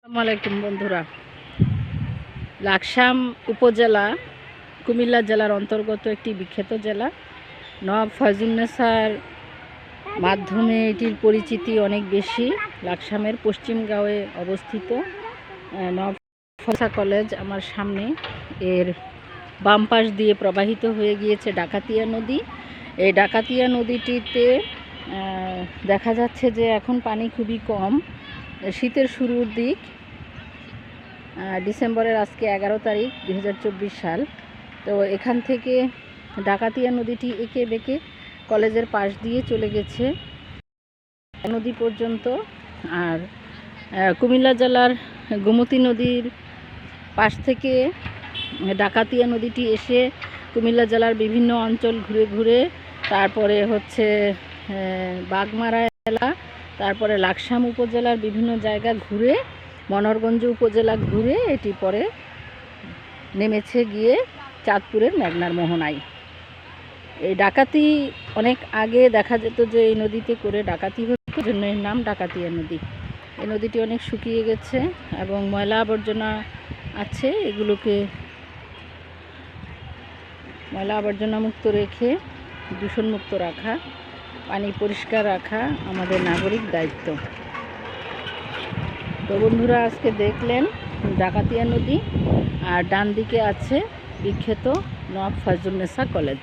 আসসালামু আলাইকুম বন্ধুরা। লাকসাম উপজেলা কুমিল্লা জেলার অন্তর্গত একটি বিখ্যাত জেলা। নওয়াব ফয়জুন্নেছার মাধ্যমে এটির পরিচিতি অনেক বেশি। লাকসামের পশ্চিমগাঁওয়ে অবস্থিত নওয়াব ফয়জুন্নেছা কলেজ আমার সামনে। এর বাম পাশ দিয়ে প্রবাহিত হয়ে গিয়েছে ডাকাতিয়া নদী। এই ডাকাতিয়া নদীটিতে দেখা যাচ্ছে যে এখন পানি খুবই কম। শীতের শুরুর দিক, ডিসেম্বরের আজকে 11 তারিখ 2024 সাল। তো এখান থেকে ডাকাতিয়া নদীটি এঁকে বেঁকে কলেজের পাশ দিয়ে চলে গেছে নদী পর্যন্ত। আর কুমিল্লা জেলার গোমতী নদীর পাশ থেকে ডাকাতিয়া নদীটি এসে কুমিল্লা জেলার বিভিন্ন অঞ্চল ঘুরে ঘুরে তারপরে হচ্ছে বাগমারা এলাকা, তারপরে লাকসাম উপজেলার বিভিন্ন জায়গা ঘুরে মনোহরগঞ্জ উপজেলা ঘুরে এটি পরে নেমেছে গিয়ে চাঁদপুরের মেঘনার মোহনায়। এই ডাকাতি অনেক আগে দেখা যেত যে এই নদীতে করে ডাকাতি হতো, জন্য এর নাম ডাকাতিয়া নদী। এই নদীটি অনেক শুকিয়ে গেছে এবং ময়লা আবর্জনা আছে, এগুলোকে ময়লা আবর্জনা মুক্ত রেখে দূষণমুক্ত রাখা, পানি পরিষ্কার রাখা আমাদের নাগরিক দায়িত্ব। তো বন্ধুরা, আজকে দেখলেন ডাকাতিয়া নদী, আর ডান দিকে আছে বিখ্যাত নওয়াব ফয়জুন্নেছা কলেজ।